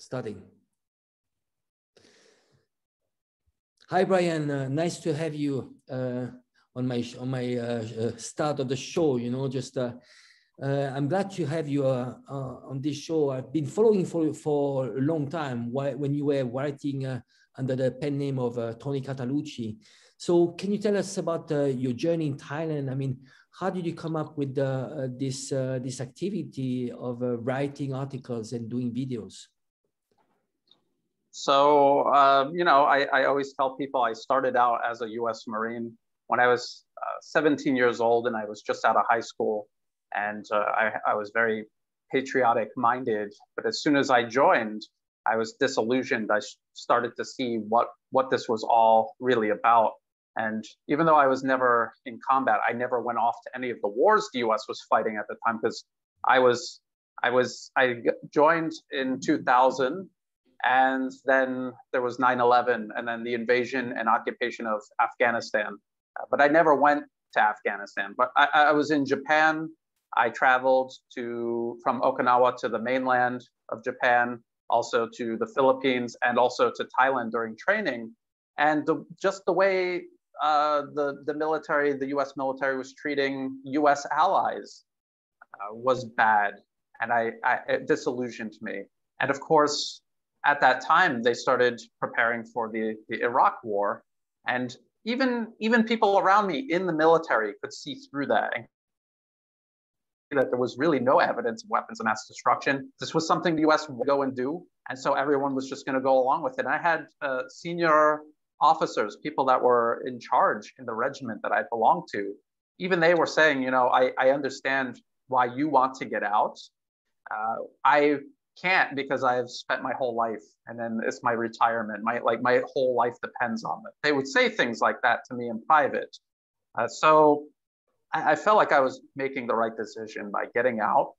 Starting. Hi, Brian. Nice to have you on my start of the show. You know, just I'm glad to have you on this show. I've been following for a long time when you were writing under the pen name of Tony Catalucci. So, can you tell us about your journey in Thailand? I mean, how did you come up with this activity of writing articles and doing videos? So, you know, I always tell people I started out as a U.S. Marine when I was 17 years old, and I was just out of high school, and I was very patriotic minded. But as soon as I joined, I was disillusioned. I started to see what this was all really about. And even though I was never in combat, I never went off to any of the wars the U.S. was fighting at the time, because I joined in 2000. And then there was 9/11, and then the invasion and occupation of Afghanistan. But I never went to Afghanistan. But I was in Japan. I traveled from Okinawa to the mainland of Japan, also to the Philippines, and also to Thailand during training. And just the way the military, the U.S. military was treating U.S. allies was bad. And it disillusioned me. And of course, at that time, they started preparing for the Iraq war. And even people around me in the military could see through that and that there was really no evidence of weapons of mass destruction. This was something the US would go and do. And so everyone was just going to go along with it. And I had senior officers, people that were in charge in the regiment that I belonged to. Even they were saying, you know, I understand why you want to get out. I can't, because I've spent my whole life, and then it's my retirement. My whole life depends on it. They would say things like that to me in private. So I felt like I was making the right decision by getting out,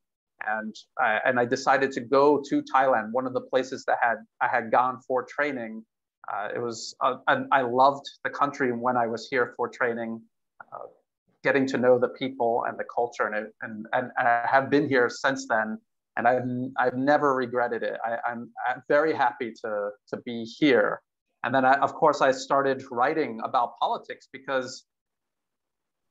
and I decided to go to Thailand, one of the places that I had gone for training. I loved the country when I was here for training, getting to know the people and the culture, and I have been here since then. And I've never regretted it. I'm very happy to be here. And then, of course, I started writing about politics, because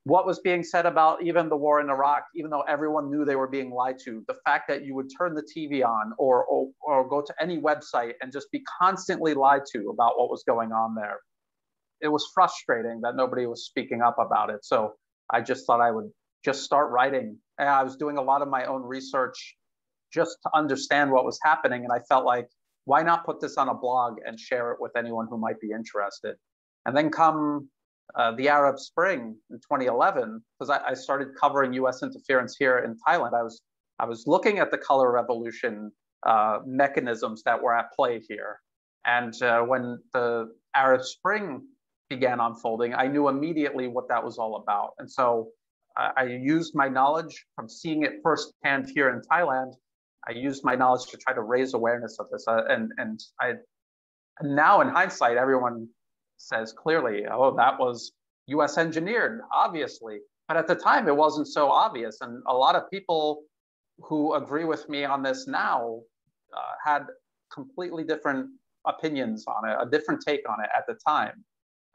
what was being said about even the war in Iraq, even though everyone knew they were being lied to, the fact that you would turn the TV on or go to any website and just be constantly lied to about what was going on there, it was frustrating that nobody was speaking up about it. So I just thought I would just start writing. And I was doing a lot of my own research just to understand what was happening. And I felt like, why not put this on a blog and share it with anyone who might be interested? And then come the Arab Spring in 2011, because I started covering US interference here in Thailand. I was looking at the color revolution mechanisms that were at play here. And when the Arab Spring began unfolding, I knew immediately what that was all about. And so I used my knowledge from seeing it firsthand here in Thailand. I used my knowledge to try to raise awareness of this. And now in hindsight, everyone says clearly, oh, that was US engineered, obviously. But at the time, it wasn't so obvious. And a lot of people who agree with me on this now had completely different opinions on it, a different take on it at the time.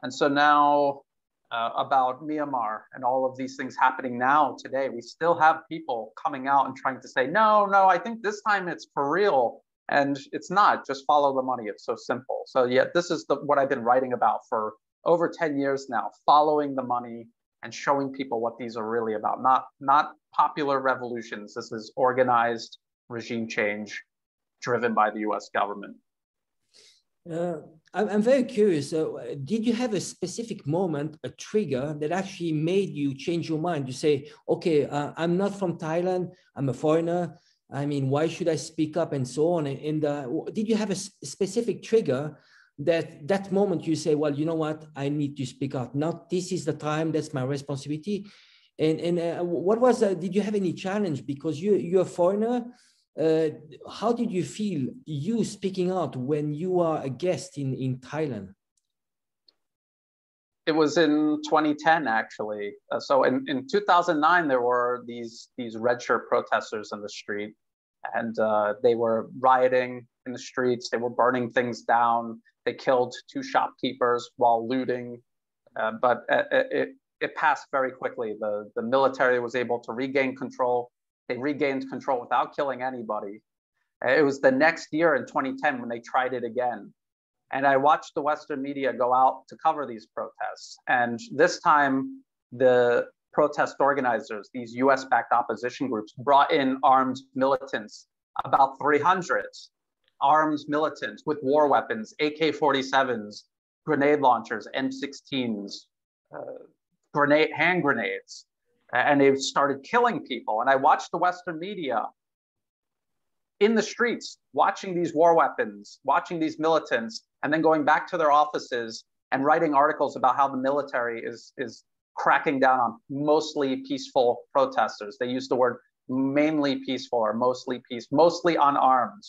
And so now about Myanmar and all of these things happening now today, we still have people coming out and trying to say, no, I think this time it's for real. And it's not, just follow the money. It's so simple. So yeah, this is what I've been writing about for over 10 years now, following the money and showing people what these are really about. Not popular revolutions. This is organized regime change driven by the US government. I'm very curious. Did you have a specific moment, a trigger that actually made you change your mind? You say, okay, I'm not from Thailand. I'm a foreigner. I mean, why should I speak up and so on? And did you have a specific trigger that moment you say, well, you know what, I need to speak out. Now, this is the time, that's my responsibility. And what was, did you have any challenge? Because you're a foreigner. How did you feel you speaking out when you are a guest in Thailand? It was in 2010, actually. So in 2009, there were these red shirt protesters in the street, and they were rioting. in the streets. They were burning things down. They killed 2 shopkeepers while looting, but it passed very quickly. The military was able to regain control. They regained control without killing anybody. It was the next year in 2010 when they tried it again. And I watched the Western media go out to cover these protests. And this time, the protest organizers, these US-backed opposition groups, brought in armed militants, about 300 armed militants with war weapons, AK-47s, grenade launchers, M16s, hand grenades, and they started killing people. And I watched the Western media in the streets, watching these war weapons, watching these militants, and then going back to their offices and writing articles about how the military is cracking down on mostly peaceful protesters. They use the word mainly peaceful or mostly unarmed.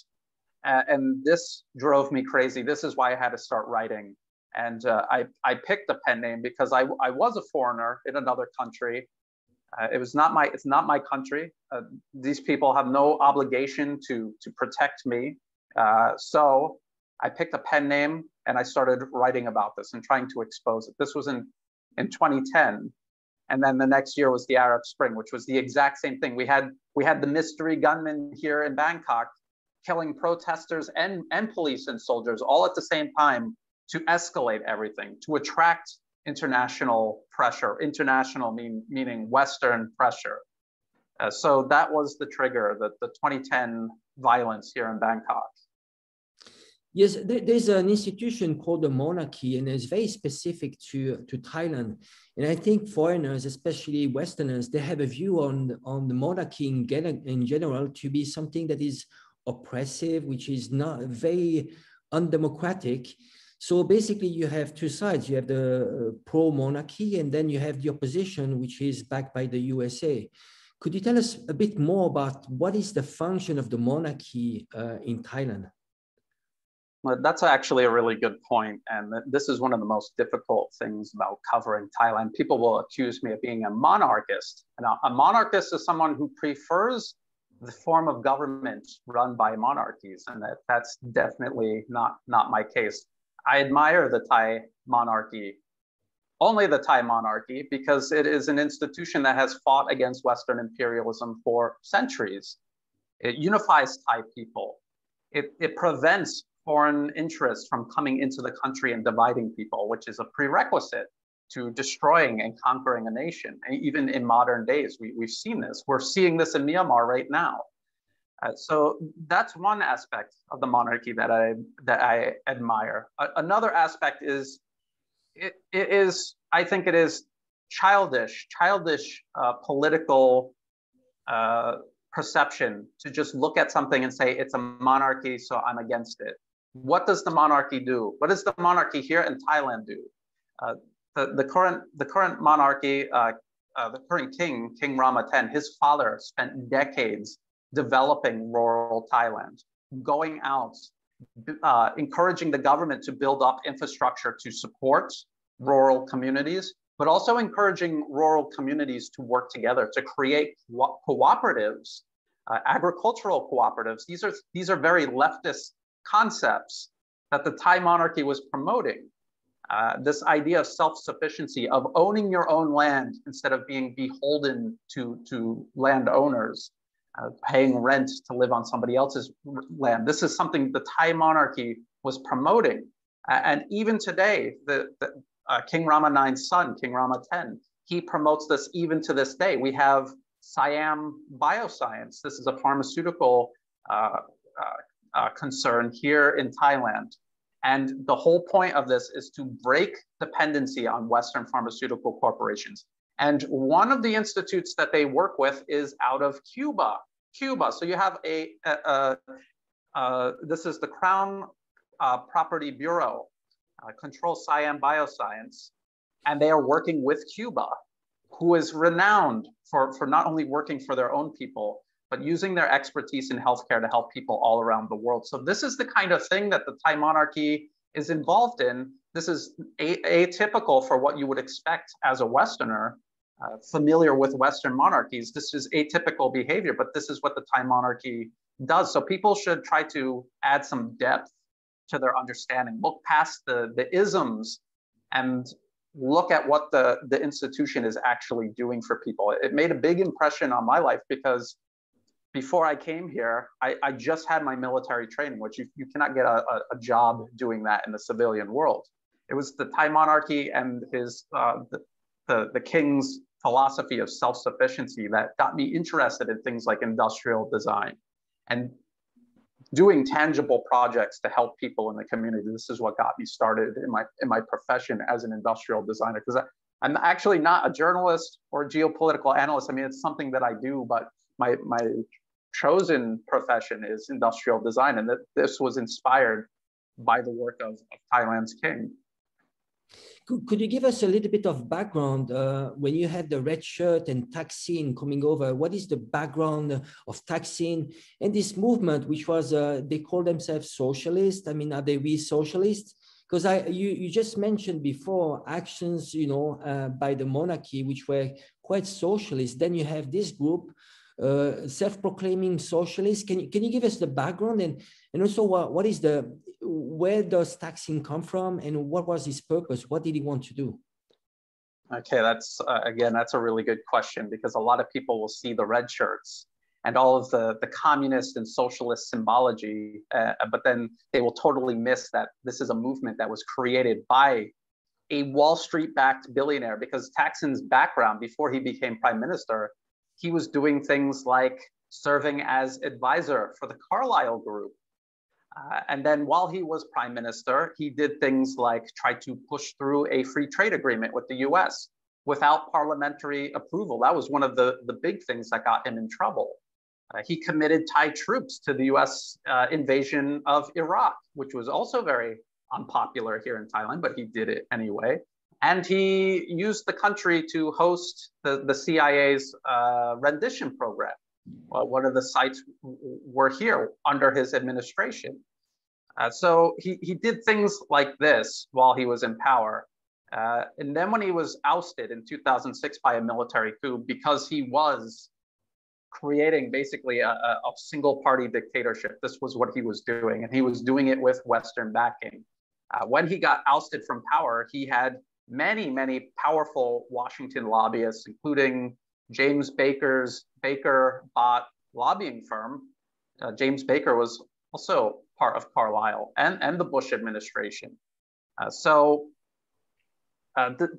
And this drove me crazy. This is why I had to start writing. And I picked a pen name because I was a foreigner in another country. It's not my country. These people have no obligation to protect me. So I picked a pen name and I started writing about this and trying to expose it. This was in 2010. And then the next year was the Arab Spring, which was the exact same thing. We had the mystery gunmen here in Bangkok killing protesters and police and soldiers all at the same time to escalate everything, to attract international pressure, meaning Western pressure. So that was the trigger, the 2010 violence here in Bangkok. Yes, there's an institution called the monarchy, and it's very specific to Thailand. And I think foreigners, especially Westerners, they have a view on the monarchy in general to be something that is oppressive, which is not very undemocratic. So basically you have 2 sides. You have the pro-monarchy, and then you have the opposition, which is backed by the USA. Could you tell us a bit more about what is the function of the monarchy in Thailand? Well, that's actually a really good point. And this is one of the most difficult things about covering Thailand. People will accuse me of being a monarchist. And a monarchist is someone who prefers the form of government run by monarchies. And that's definitely not my case. I admire the Thai monarchy, only the Thai monarchy, because it is an institution that has fought against Western imperialism for centuries. It unifies Thai people. It prevents foreign interests from coming into the country and dividing people, which is a prerequisite to destroying and conquering a nation. And even in modern days, we've seen this. We're seeing this in Myanmar right now. So that's one aspect of the monarchy that I admire. Another aspect is I think it is childish political perception to just look at something and say it's a monarchy, so I'm against it. What does the monarchy do? What does the monarchy here in Thailand do? The current monarchy, the current king, King Rama X, his father spent decades developing rural Thailand, going out, encouraging the government to build up infrastructure to support rural communities, but also encouraging rural communities to work together to create cooperatives, agricultural cooperatives. These are very leftist concepts that the Thai monarchy was promoting. This idea of self-sufficiency, of owning your own land instead of being beholden to landowners, paying rent to live on somebody else's land. This is something the Thai monarchy was promoting. And even today, King Rama IX's son, King Rama X, he promotes this even to this day. We have Siam Bioscience. This is a pharmaceutical concern here in Thailand. And the whole point of this is to break dependency on Western pharmaceutical corporations. And one of the institutes that they work with is out of Cuba. So you have this is the Crown Property Bureau, controls Siam Bioscience, and they are working with Cuba, who is renowned for not only working for their own people, but using their expertise in healthcare to help people all around the world. So this is the kind of thing that the Thai monarchy is involved in. This is atypical for what you would expect as a Westerner, familiar with Western monarchies. This is atypical behavior, but this is what the Thai monarchy does. So people should try to add some depth to their understanding, look past the isms and look at what the institution is actually doing for people. It made a big impression on my life because before I came here, I just had my military training, which you cannot get a job doing that in the civilian world. It was the Thai monarchy and his the king's philosophy of self-sufficiency that got me interested in things like industrial design and doing tangible projects to help people in the community. This is what got me started in my profession as an industrial designer, because I'm actually not a journalist or a geopolitical analyst. I mean, it's something that I do, but my chosen profession is industrial design, and that this was inspired by the work of Thailand's king. Could you give us a little bit of background when you had the red shirt and Thaksin coming over? What is the background of Thaksin and this movement, which was, they call themselves socialist? I mean, are they really socialists? Because you just mentioned before actions, you know, by the monarchy, which were quite socialist. Then you have this group, self-proclaiming socialists. Can you give us the background and also what is where does Thaksin come from and what was his purpose? What did he want to do? Okay, that's again, that's a really good question, because a lot of people will see the red shirts and all of the communist and socialist symbology, but then they will totally miss that this is a movement that was created by a Wall Street-backed billionaire, because Thaksin's background before he became prime minister, he was doing things like serving as advisor for the Carlyle Group. And then while he was prime minister, he did things like try to push through a free trade agreement with the US without parliamentary approval. That was one of the big things that got him in trouble. He committed Thai troops to the US invasion of Iraq, which was also very unpopular here in Thailand, but he did it anyway. And he used the country to host the CIA's rendition program. One of the sites were here under his administration. So he did things like this while he was in power. And then when he was ousted in 2006 by a military coup, because he was creating basically a single party dictatorship, this was what he was doing. And he was doing it with Western backing. When he got ousted from power, he had many powerful Washington lobbyists, including James Baker's Baker-Bott lobbying firm. James Baker was also part of Carlyle and the Bush administration.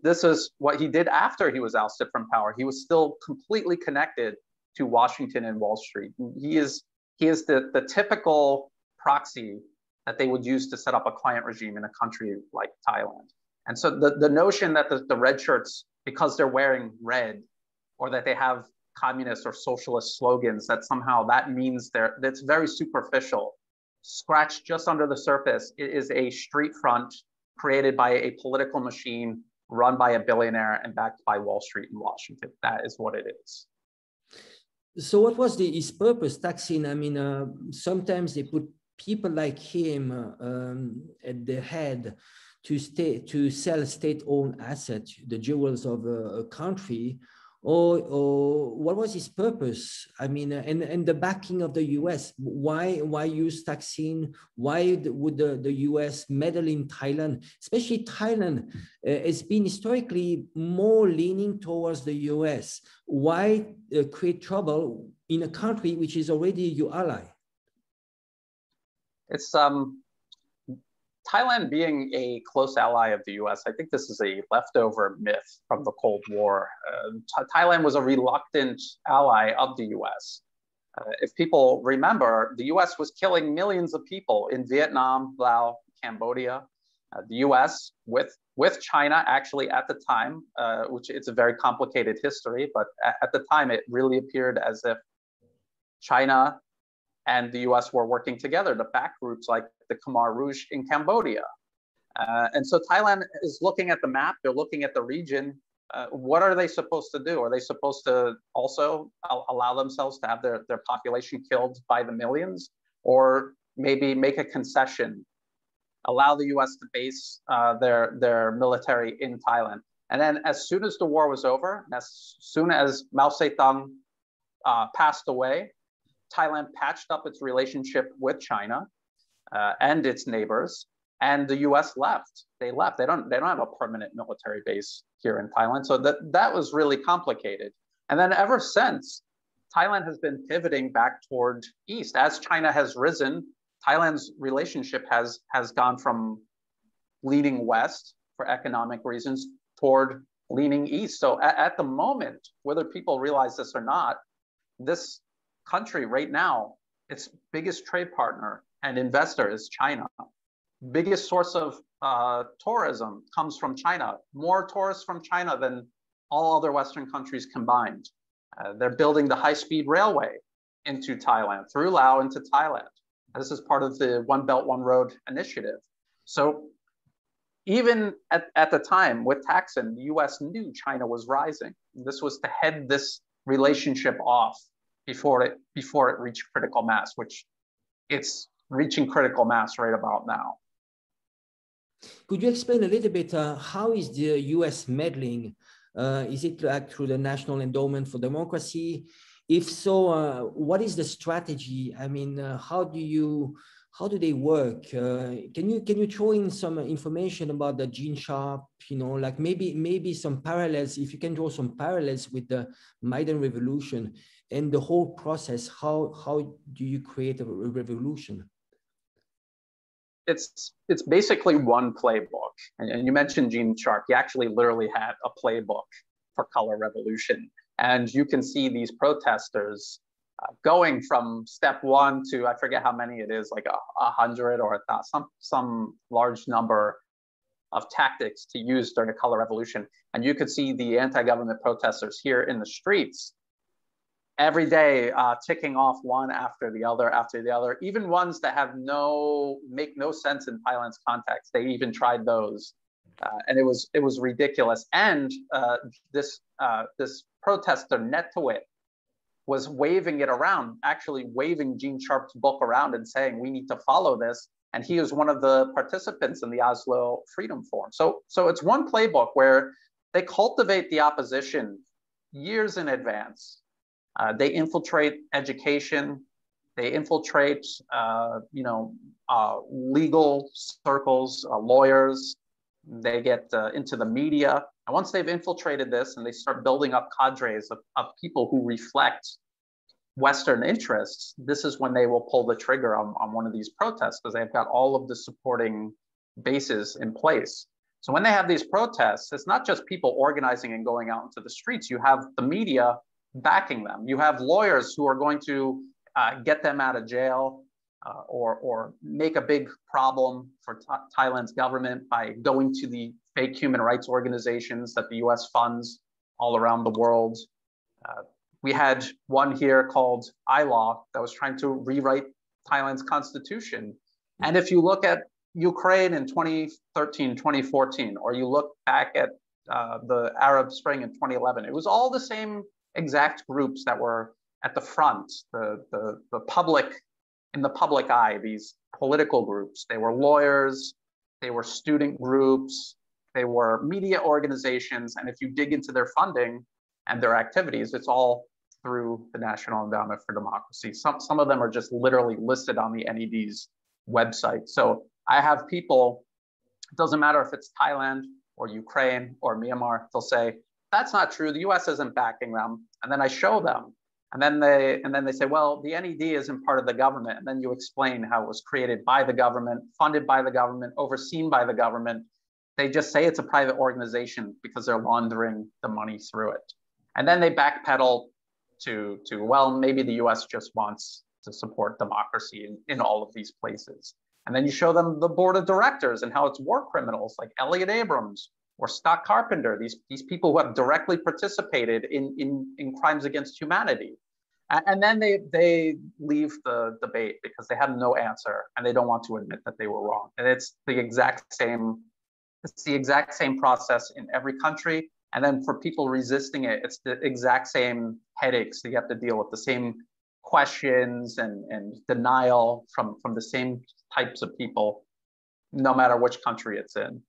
This is what he did after he was ousted from power. He was still completely connected to Washington and Wall Street. He is the typical proxy that they would use to set up a client regime in a country like Thailand. And so the notion that the red shirts, because they're wearing red, or that they have communist or socialist slogans, that somehow that means that's very superficial. Scratched just under the surface, it is a street front created by a political machine run by a billionaire and backed by Wall Street in Washington. That is what it is. So what was his purpose, Thaksin? I mean, sometimes they put people like him at the head to sell state-owned assets, the jewels of a country, or what was his purpose? I mean, and the backing of the US. Why use Thaksin? Why would the US meddle in Thailand? Especially Thailand has been historically more leaning towards the US. Why create trouble in a country which is already your ally? It's Thailand being a close ally of the US, I think this is a leftover myth from the Cold War. Thailand was a reluctant ally of the US. If people remember, the US was killing millions of people in Vietnam, Laos, Cambodia. The US with China actually at the time, which it's a very complicated history, but at the time it really appeared as if China and the US were working together to back groups like the Khmer Rouge in Cambodia. And so Thailand is looking at the map, they're looking at the region. What are they supposed to do? Are they supposed to also allow themselves to have their population killed by the millions? Or maybe make a concession, allow the US to base their military in Thailand? And then as soon as the war was over, as soon as Mao Zedong passed away, Thailand patched up its relationship with China and its neighbors, and the U.S. left. They left. They don't have a permanent military base here in Thailand. So that was really complicated. And then ever since, Thailand has been pivoting back toward east. As China has risen, Thailand's relationship has gone from leaning west for economic reasons toward leaning east. So at the moment, whether people realize this or not, this country right now, its biggest trade partner and investor is China. Biggest source of tourism comes from China. More tourists from China than all other Western countries combined. They're building the high-speed railway into Thailand, through Laos into Thailand. This is part of the One Belt, One Road initiative. So even at the time with Thaksin, the US knew China was rising. This was to head this relationship off before it reached critical mass, which it's reaching critical mass right about now. Could you explain a little bit how is the US meddling? Is it like through the National Endowment for Democracy? If so, what is the strategy? I mean, how do they work? Can you throw in some information about the Gene Sharp? You know, like maybe some parallels. If you can draw some parallels with the Maidan Revolution and the whole process, how do you create a revolution? It's basically one playbook. And you mentioned Gene Sharp. He actually literally had a playbook for color revolution. And you can see these protesters going from step one to, I forget how many it is, like 100 or some large number of tactics to use during the color revolution. And you could see the anti-government protesters here in the streets every day, ticking off one after the other, even ones that make no sense in Thailand's context. They even tried those, and it was ridiculous. And this protester, Netawit, was waving it around, actually waving Gene Sharp's book around and saying, we need to follow this. And he was one of the participants in the Oslo Freedom Forum. So it's one playbook where they cultivate the opposition years in advance. They infiltrate education. They infiltrate, legal circles, lawyers. They get into the media. And once they've infiltrated this and they start building up cadres of people who reflect Western interests, this is when they will pull the trigger on one of these protests, because they've got all of the supporting bases in place. So when they have these protests, it's not just people organizing and going out into the streets. You have the media backing them. You have lawyers who are going to get them out of jail or make a big problem for Thailand's government by going to the fake human rights organizations that the US funds all around the world. We had one here called iLaw that was trying to rewrite Thailand's constitution. And if you look at Ukraine in 2013, 2014, or you look back at the Arab Spring in 2011, it was all the same exact groups that were at the front, the public, in the public eye, these political groups. They were lawyers, they were student groups, they were media organizations. And if you dig into their funding and their activities, it's all through the National Endowment for Democracy. Some of them are just literally listed on the NED's website. So I have people, it doesn't matter if it's Thailand or Ukraine or Myanmar, they'll say, that's not true. The US isn't backing them. And then I show them. And then they say, well, the NED isn't part of the government. And then you explain how it was created by the government, funded by the government, overseen by the government. They just say it's a private organization because they're laundering the money through it. And then they backpedal to well, maybe the US just wants to support democracy in all of these places. And then you show them the board of directors and how it's war criminals like Elliot Abrams or Scott Carpenter, these people who have directly participated in crimes against humanity. And then they leave the debate because they have no answer and they don't want to admit that they were wrong. And it's the exact same process in every country. And then for people resisting it, it's the exact same headaches that you have to deal with, the same questions and denial from the same types of people, no matter which country it's in.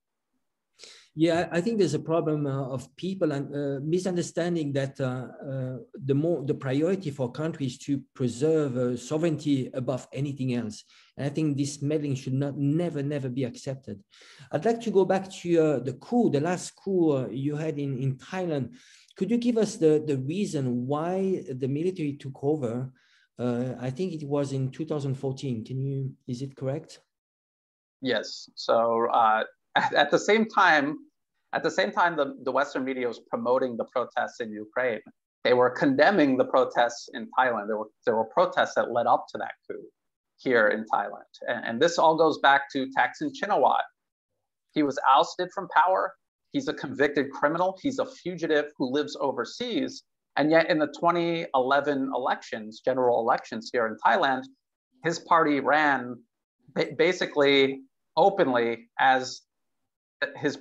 Yeah, I think there's a problem of people and misunderstanding that the priority for countries to preserve sovereignty above anything else. And I think this meddling should never be accepted. I'd like to go back to the last coup you had in Thailand. Could you give us the reason why the military took over? I think it was in 2014. Is it correct? Yes. So at the same time, the Western media was promoting the protests in Ukraine. They were condemning the protests in Thailand. There were protests that led up to that coup here in Thailand. And this all goes back to Thaksin Shinawatra. He was ousted from power. He's a convicted criminal. He's a fugitive who lives overseas. And yet in the 2011 elections, general elections here in Thailand, his party ran basically openly as his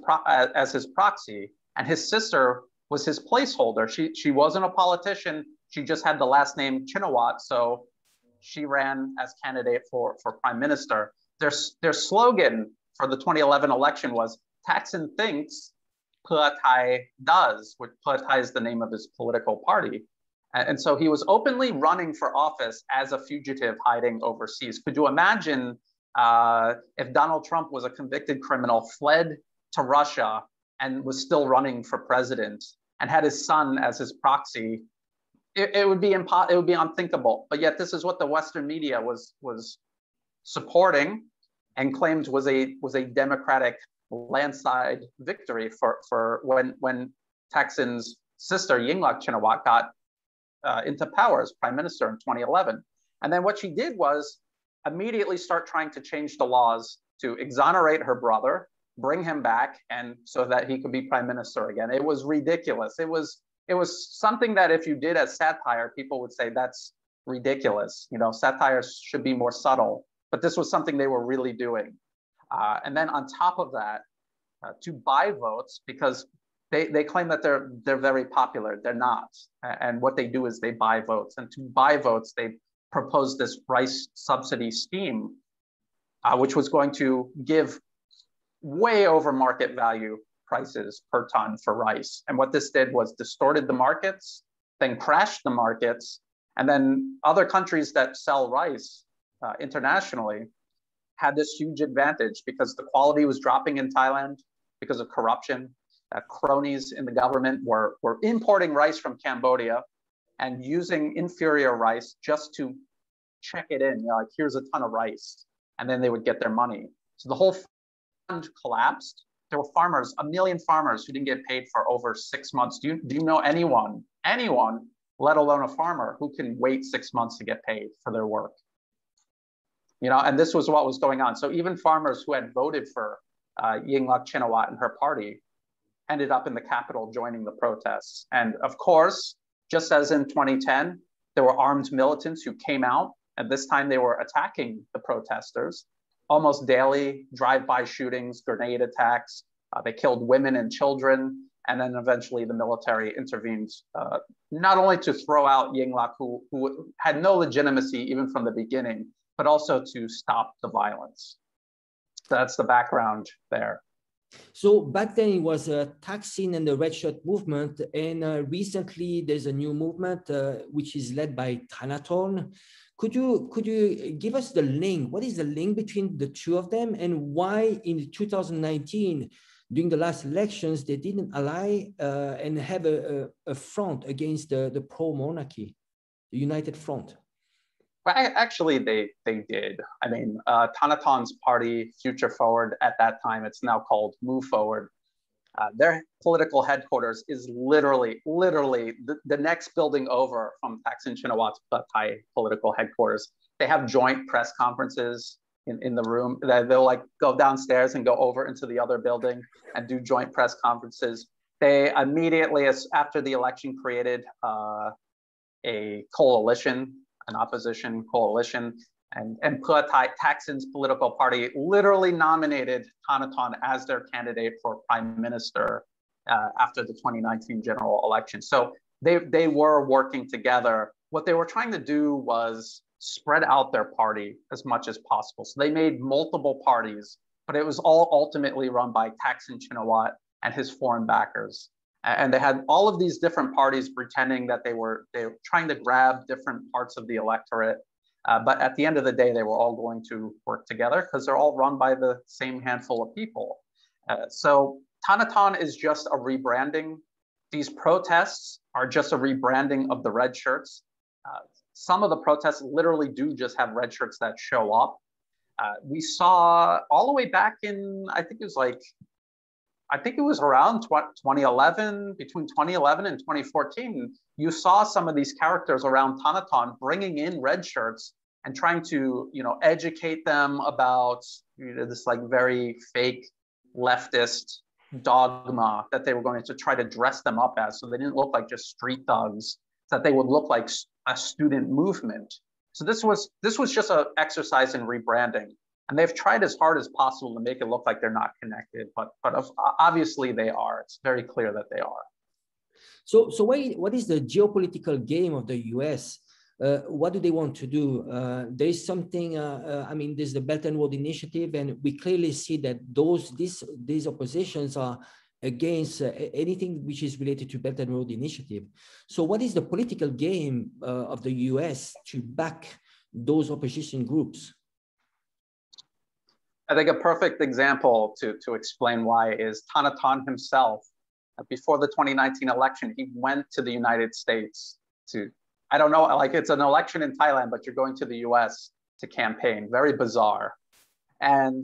proxy, and his sister was his placeholder. She wasn't a politician. She just had the last name Shinawatra, so she ran as candidate for prime minister. Their slogan for the 2011 election was "Thaksin thinks, Pheu Thai does," which Pheu Thai is the name of his political party. And so he was openly running for office as a fugitive hiding overseas. Could you imagine if Donald Trump was a convicted criminal, fled to Russia, and was still running for president, and had his son as his proxy? It would be unthinkable. But yet, this is what the Western media was supporting and claimed was a democratic landslide victory for when Thaksin's sister Yingluck Shinawatra got into power as prime minister in 2011. And then what she did was immediately start trying to change the laws to exonerate her brother, bring him back, and so that he could be prime minister again. It was ridiculous. It was something that if you did as satire, people would say that's ridiculous. You know, satire should be more subtle, but this was something they were really doing. And then on top of that, to buy votes, because they claim that they're very popular. They're not. And what they do is they buy votes. And to buy votes, they proposed this rice subsidy scheme, which was going to give way over market value prices per ton for rice. And what this did was distorted the markets, then crashed the markets. And then other countries that sell rice internationally had this huge advantage because the quality was dropping in Thailand because of corruption. Cronies in the government were importing rice from Cambodia and using inferior rice just to check it in. You know, like, here's a ton of rice. And then they would get their money. So the whole fund collapsed. There were farmers, 1 million farmers who didn't get paid for over 6 months. Do you know anyone, let alone a farmer, who can wait 6 months to get paid for their work? You know, and this was what was going on. So even farmers who had voted for Yingluck Shinawatra and her party ended up in the capital joining the protests. And of course, just as in 2010, there were armed militants who came out, and this time they were attacking the protesters. Almost daily drive-by shootings, grenade attacks. They killed women and children. And then eventually the military intervened, not only to throw out Yingluck, who had no legitimacy even from the beginning, but also to stop the violence. So that's the background there. So back then it was Thaksin and the Red Shirt movement, and recently there's a new movement which is led by Thanathorn. Could you give us the link? What is the link between the two of them, and why in 2019, during the last elections, they didn't ally and have a front against the pro-monarchy, the United Front? Well, actually, they did. I mean, Thanathorn's party, Future Forward, at that time, it's now called Move Forward. Their political headquarters is literally the next building over from Thaksin Shinawatra's Thai political headquarters. They have joint press conferences in the room. They'll like go downstairs and go over into the other building and do joint press conferences. They immediately, after the election, created a coalition, an opposition coalition, and Pheu Thai, Thaksin's political party, literally nominated Thanathorn as their candidate for prime minister after the 2019 general election. So they were working together. What they were trying to do was spread out their party as much as possible. So they made multiple parties. but it was all ultimately run by Thaksin Shinawatra and his foreign backers. And they had all of these different parties pretending that they were trying to grab different parts of the electorate. But at the end of the day, they were all going to work together because they're all run by the same handful of people. So Thanathon is just a rebranding. These protests are just a rebranding of the red shirts. Some of the protests literally do just have red shirts that show up. We saw all the way back in, I think it was around 2011, between 2011 and 2014, you saw some of these characters around Thanathon bringing in red shirts and trying to, educate them about this like very fake leftist dogma that they were going to try to dress them up as, so they didn't look like just street thugs, that they would look like a student movement. So this was just an exercise in rebranding. And they've tried as hard as possible to make it look like they're not connected, but obviously they are. It's very clear that they are. So what is the geopolitical game of the US? What do they want to do? There is something, there's the Belt and Road Initiative, and we clearly see that these oppositions are against anything which is related to Belt and Road Initiative. So what is the political game of the US to back those opposition groups? I think a perfect example to explain why is Thanathon himself. Before the 2019 election, he went to the United States to, I don't know, like it's an election in Thailand, but you're going to the US to campaign. Very bizarre. And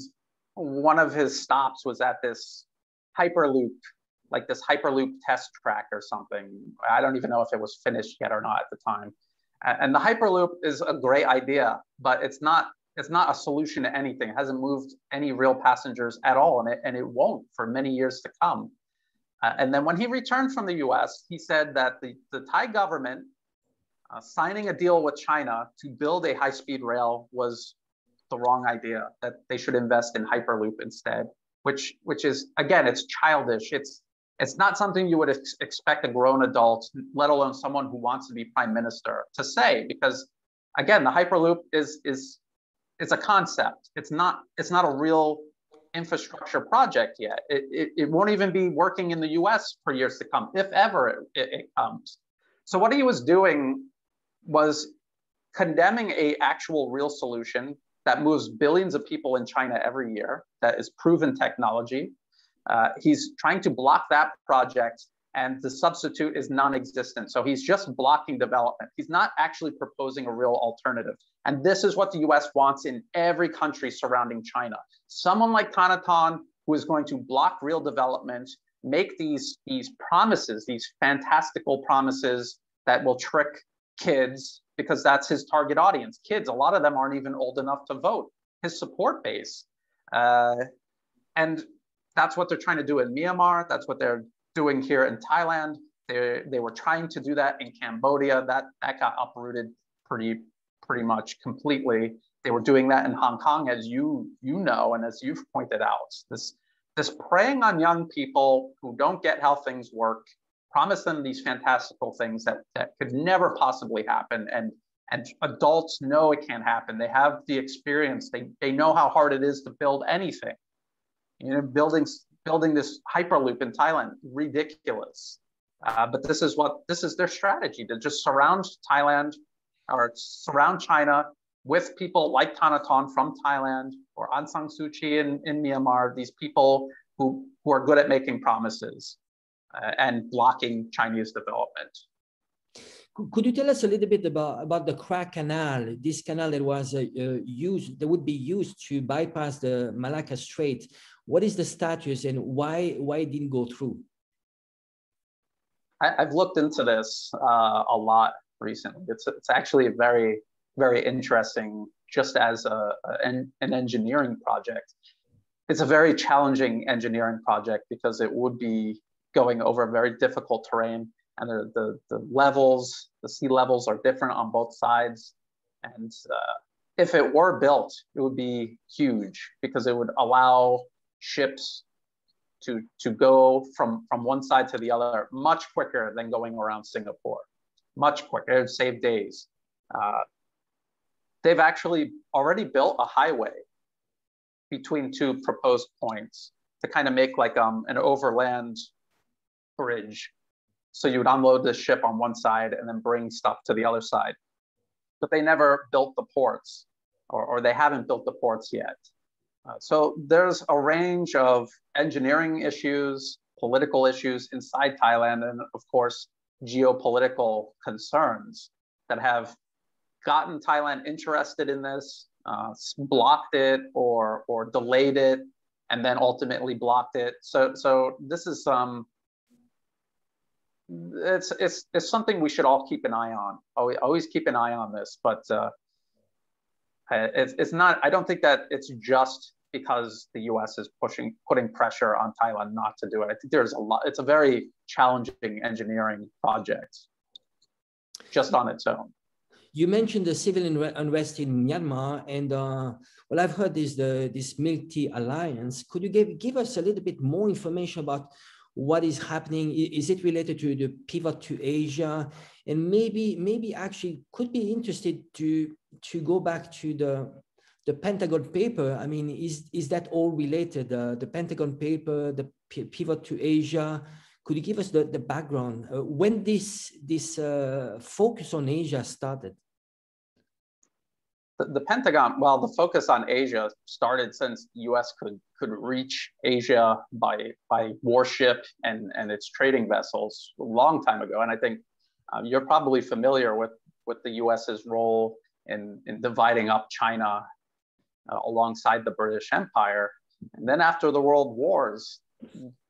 one of his stops was at this Hyperloop, like this Hyperloop test track or something. I don't even know if it was finished yet or not at the time. And the Hyperloop is a great idea, but it's not a solution to anything. It hasn't moved any real passengers at all, and it won't for many years to come. And then when he returned from the US, he said that the Thai government signing a deal with China to build a high-speed rail was the wrong idea, that they should invest in Hyperloop instead, which is, again, it's childish. It's not something you would expect a grown adult, let alone someone who wants to be prime minister, to say, because, again, the Hyperloop it's a concept. It's not a real infrastructure project yet. It won't even be working in the US for years to come, if ever it comes. So what he was doing was condemning a actual real solution that moves billions of people in China every year, that is proven technology. He's trying to block that project, and the substitute is non-existent. So he's just blocking development. He's not actually proposing a real alternative. And this is what the US wants in every country surrounding China. Someone like Thanathon, who is going to block real development, make these promises, these fantastical promises that will trick kids, because that's his target audience. Kids, a lot of them aren't even old enough to vote, his support base. And that's what they're trying to do in Myanmar. That's what they're doing here in Thailand. They were trying to do that in Cambodia. That got uprooted pretty much completely. They were doing that in Hong Kong, as you know, and as you've pointed out. This preying on young people who don't get how things work, promise them these fantastical things that could never possibly happen. And adults know it can't happen. They have the experience. They know how hard it is to build anything. Building this Hyperloop in Thailand, ridiculous. But this is their strategy, to just surround Thailand or surround China with people like Thanathon from Thailand, or Aung San Suu Kyi in Myanmar, these people who are good at making promises and blocking Chinese development. Could you tell us a little bit about the Crack Canal, this canal that was would be used to bypass the Malacca Strait? What is the status, and why it didn't go through? I've looked into this a lot recently. It's actually very, very interesting, just as an engineering project. It's a very challenging engineering project because it would be going over very difficult terrain, and the levels, the sea levels are different on both sides. And if it were built, it would be huge, because it would allow ships to go from one side to the other much quicker than going around Singapore. Much quicker. It would save days. They've actually already built a highway between two proposed points to kind of make like an overland bridge. So you would unload the ship on one side and then bring stuff to the other side. But they never built the ports, or they haven't built the ports yet. So there's a range of engineering issues, political issues inside Thailand, and of course, geopolitical concerns that have gotten Thailand interested in this, blocked it or delayed it, and then ultimately blocked it. So this is it's something we should all keep an eye on. Always keep an eye on this, but it's not. I don't think that it's just because the U.S. is putting pressure on Thailand not to do it. I think there's a lot. It's a very challenging engineering project, just on its own. You mentioned the civil unrest in Myanmar, and well, I've heard this Milk Tea Alliance. Could you give us a little bit more information about what is happening? Is it related to the pivot to Asia? And maybe actually could be interested to go back to the Pentagon paper. I mean, is that all related? The Pentagon paper, the pivot to Asia. Could you give us the background when this focus on Asia started? The Pentagon, well, the focus on Asia started since the U.S. could reach Asia by warship and its trading vessels a long time ago. And I think you're probably familiar with the U.S.'s role in dividing up China alongside the British Empire. And then after the World Wars,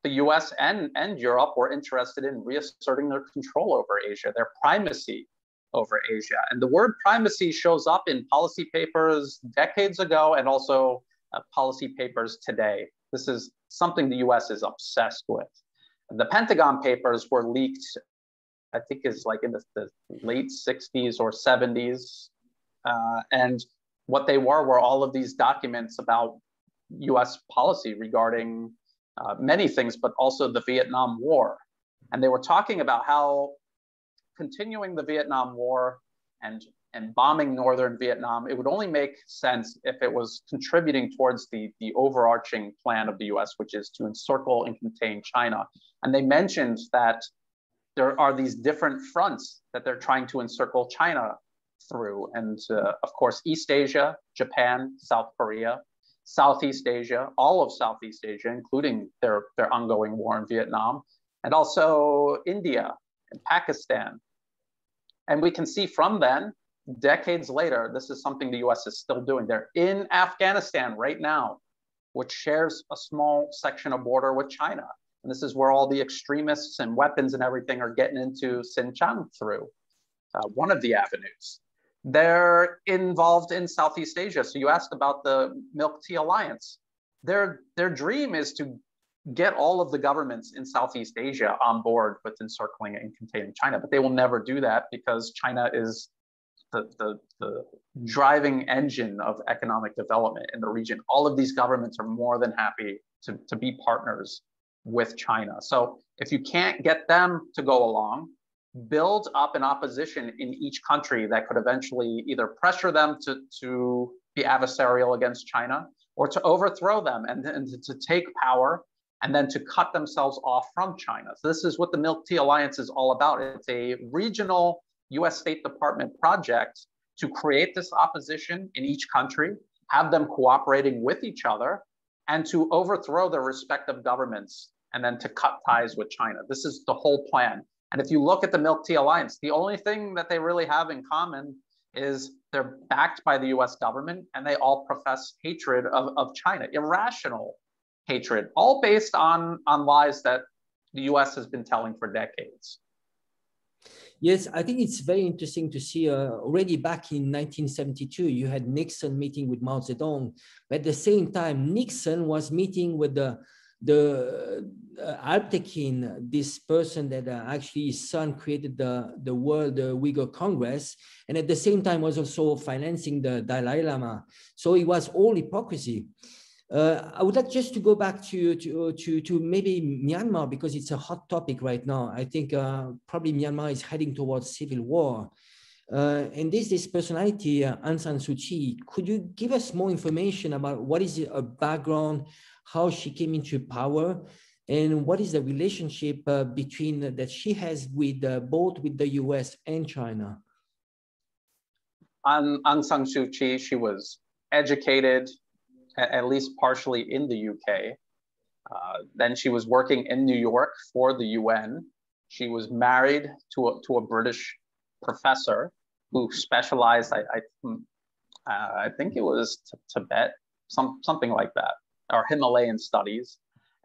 the U.S. and Europe were interested in reasserting their control over Asia, their primacy over Asia. And the word primacy shows up in policy papers decades ago and also policy papers today. This is something the US is obsessed with. The Pentagon papers were leaked, I think is like in the late 60s or 70s. And what they were all of these documents about US policy regarding many things, but also the Vietnam War. And they were talking about how continuing the Vietnam War and bombing northern Vietnam, it would only make sense if it was contributing towards the overarching plan of the US, which is to encircle and contain China. And they mentioned that there are these different fronts that they're trying to encircle China through. And of course, East Asia, Japan, South Korea, Southeast Asia, all of Southeast Asia, including their ongoing war in Vietnam, and also India and Pakistan. And we can see from then, decades later, this is something the US is still doing. They're in Afghanistan right now, which shares a small section of border with China. And this is where all the extremists and weapons and everything are getting into Xinjiang through, one of the avenues. They're involved in Southeast Asia. So you asked about the Milk Tea Alliance. Their dream is to get all of the governments in Southeast Asia on board with encircling and containing China, but they will never do that because China is the driving engine of economic development in the region. All of these governments are more than happy to be partners with China. So if you can't get them to go along, build up an opposition in each country that could eventually either pressure them to be adversarial against China or to overthrow them and to take power and then to cut themselves off from China. So this is what the Milk Tea Alliance is all about. It's a regional US State Department project to create this opposition in each country, have them cooperating with each other, and to overthrow their respective governments and then to cut ties with China. This is the whole plan. And if you look at the Milk Tea Alliance, the only thing that they really have in common is they're backed by the US government and they all profess hatred of China, irrational hatred, all based on lies that the US has been telling for decades. Yes, I think it's very interesting to see already back in 1972, you had Nixon meeting with Mao Zedong. But at the same time, Nixon was meeting with the Alptekin, this person that actually his son created the World Uyghur Congress, and at the same time was also financing the Dalai Lama. So it was all hypocrisy. I would like just to go back to maybe Myanmar, because it's a hot topic right now. I think probably Myanmar is heading towards civil war. And this personality, Aung San Suu Kyi, could you give us more information about what is her background, how she came into power, and what is the relationship between that she has with both with the US and China? Aung San Suu Kyi, she was educated, at least partially in the UK. Then she was working in New York for the UN. She was married to a British professor who specialized, I think it was Tibet, something like that, or Himalayan studies.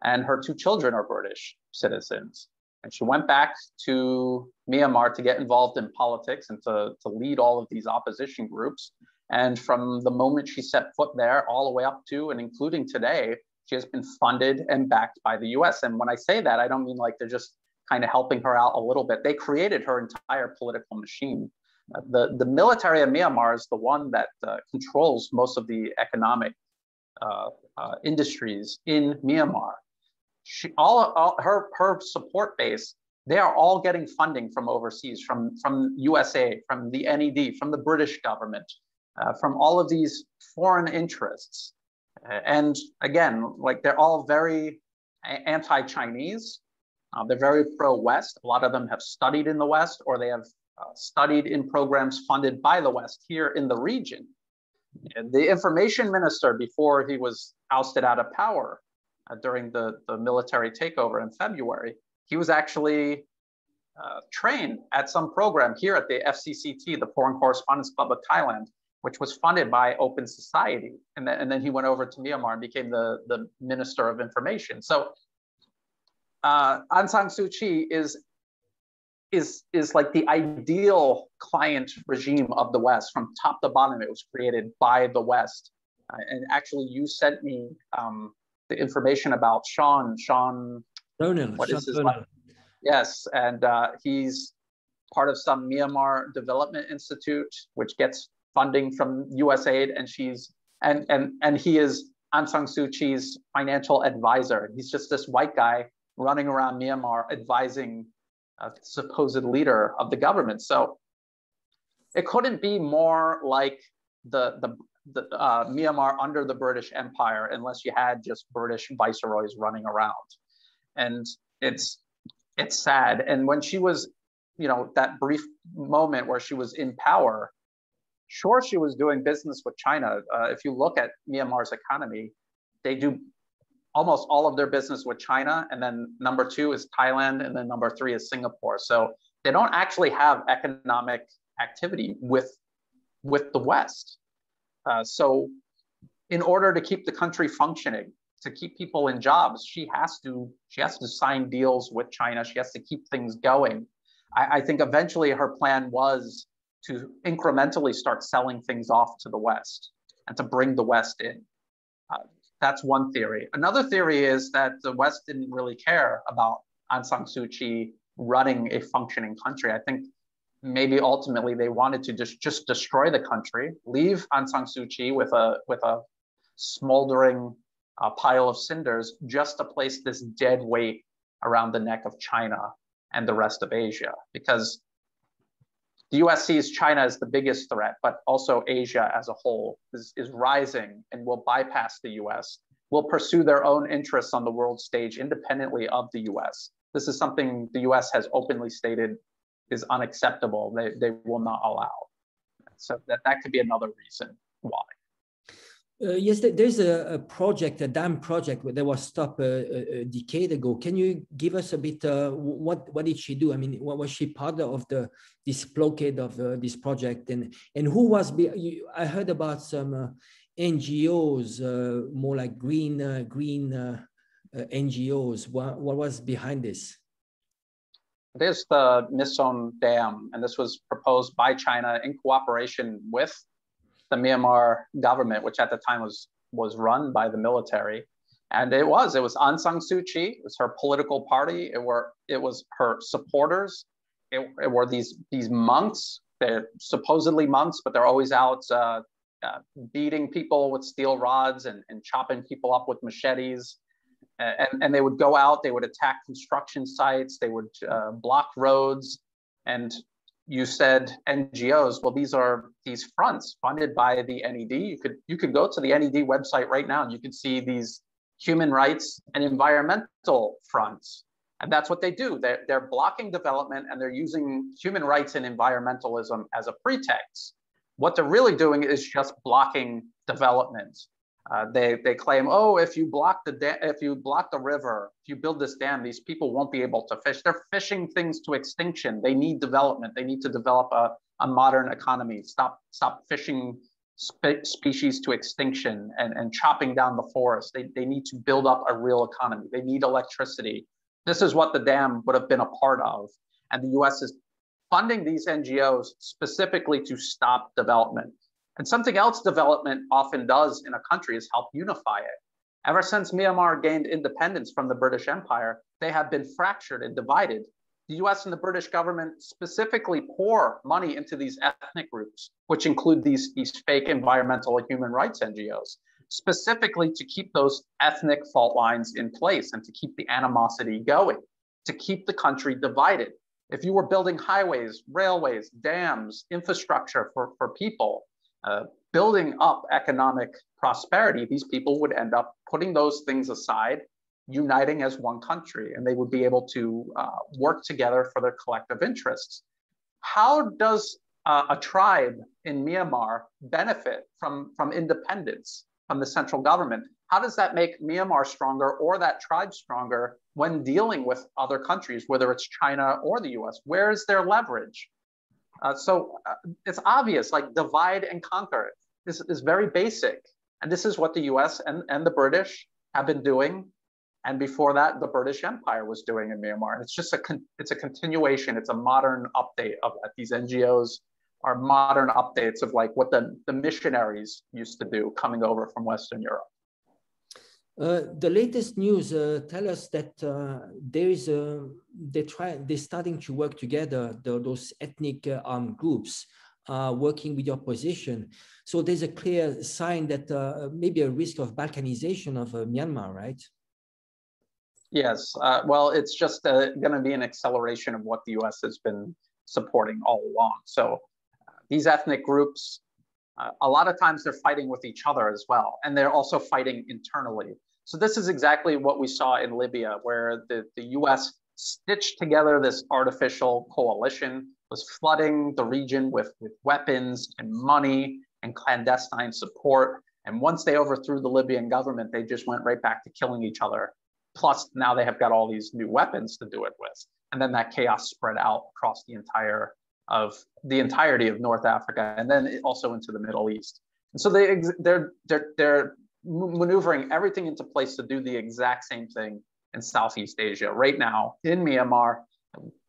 And her two children are British citizens. And she went back to Myanmar to get involved in politics and to lead all of these opposition groups. And from the moment she set foot there all the way up to and including today, she has been funded and backed by the US. And when I say that, I don't mean like they're just kind of helping her out a little bit. They created her entire political machine. The military of Myanmar is the one that controls most of the economic industries in Myanmar. Her support base, they are all getting funding from overseas, from USA, from the NED, from the British government, from all of these foreign interests. And again, like they're all very anti-Chinese. They're very pro-West. A lot of them have studied in the West, or they have studied in programs funded by the West here in the region. And the information minister, before he was ousted out of power during the military takeover in February, he was actually trained at some program here at the FCCT, the Foreign Correspondents Club of Thailand, which was funded by Open Society. And then he went over to Myanmar and became the Minister of Information. So Aung San Suu Kyi is like the ideal client regime of the West from top to bottom. It was created by the West. And actually you sent me the information about Sean, what is his name? Yes, and he's part of some Myanmar Development Institute, which gets funding from USAID, and he is Aung San Suu Kyi's financial advisor. He's just this white guy running around Myanmar advising a supposed leader of the government. So it couldn't be more like the Myanmar under the British Empire, unless you had just British viceroys running around. And it's sad. And when she was, that brief moment where she was in power, sure, she was doing business with China. If you look at Myanmar's economy, they do almost all of their business with China. And then number 2 is Thailand. And then number 3 is Singapore. So they don't actually have economic activity with the West. So in order to keep the country functioning, to keep people in jobs, she has to sign deals with China. She has to keep things going. I think eventually her plan was to incrementally start selling things off to the West and to bring the West in. That's one theory. Another theory is that the West didn't really care about Aung San Suu Kyi running a functioning country. I think maybe ultimately they wanted to just destroy the country, leave Aung San Suu Kyi with a smoldering pile of cinders, just to place this dead weight around the neck of China and the rest of Asia, because the US sees China as the biggest threat, but also Asia as a whole is rising and will bypass the US, will pursue their own interests on the world stage independently of the US. This is something the US has openly stated is unacceptable. They will not allow. So that could be another reason why. Yes, there's a project, a dam project that was stopped a decade ago. Can you give us a bit, what did she do? I mean, was she part of this blockade of this project? And who was, I heard about some NGOs, more like green NGOs. What was behind this? There's the Nisson Dam, and this was proposed by China in cooperation with the Myanmar government, which at the time was run by the military. And it was Aung San Suu Kyi, it was her political party, it was her supporters, it were these monks. They're supposedly monks, but they're always out beating people with steel rods and chopping people up with machetes. And they would go out, they would attack construction sites, they would block roads. And you said NGOs. Well, these are these fronts funded by the NED. You could go to the NED website right now and you can see these human rights and environmental fronts. And that's what they do. They're blocking development and they're using human rights and environmentalism as a pretext. What they're really doing is just blocking development. They claim, oh, if you block the river, if you build this dam, these people won't be able to fish. They're fishing things to extinction. They need development. They need to develop a modern economy. Stop fishing species to extinction and chopping down the forest. They need to build up a real economy. They need electricity. This is what the dam would have been a part of. And the US is funding these NGOs specifically to stop development. And something else development often does in a country is help unify it. Ever since Myanmar gained independence from the British Empire, they have been fractured and divided. The US and the British government specifically pour money into these ethnic groups, which include these fake environmental and human rights NGOs, specifically to keep those ethnic fault lines in place and to keep the animosity going, to keep the country divided. If you were building highways, railways, dams, infrastructure for people, building up economic prosperity, these people would end up putting those things aside, uniting as one country, and they would be able to work together for their collective interests. How does a tribe in Myanmar benefit from independence from the central government? How does that make Myanmar stronger or that tribe stronger when dealing with other countries, whether it's China or the US? Where is their leverage? So it's obvious, like divide and conquer. This is very basic. And this is what the US and the British have been doing. And before that, the British Empire was doing in Myanmar. And it's just it's a continuation. It's a modern update of that. These NGOs are modern updates of like what the missionaries used to do coming over from Western Europe. The latest news tell us that they're starting to work together, those ethnic armed groups working with the opposition. So there's a clear sign that maybe a risk of balkanization of Myanmar, right? Yes, well, it's just going to be an acceleration of what the US has been supporting all along. So these ethnic groups, a lot of times they're fighting with each other as well, and they're also fighting internally. So this is exactly what we saw in Libya, where the US stitched together this artificial coalition, was flooding the region with weapons and money and clandestine support. And once they overthrew the Libyan government, they just went right back to killing each other. Plus, now they have got all these new weapons to do it with. And then that chaos spread out across the entirety of North Africa, and then also into the Middle East. And so they're maneuvering everything into place to do the exact same thing in Southeast Asia. Right now, in Myanmar,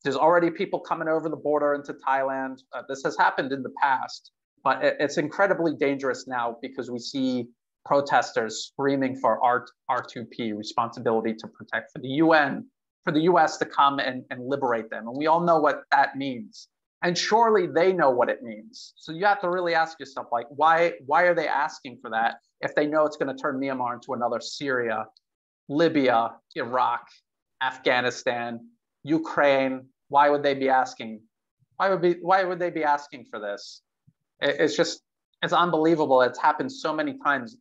there's already people coming over the border into Thailand. This has happened in the past, but it's incredibly dangerous now because we see protesters screaming for R2P, responsibility to protect, for the UN, for the US to come and liberate them. And we all know what that means. And surely they know what it means. So you have to really ask yourself, like, why are they asking for that if they know it's going to turn Myanmar into another Syria, Libya, Iraq, Afghanistan, Ukraine? Why would they be asking? Why would they be asking for this? It's unbelievable. It's happened so many times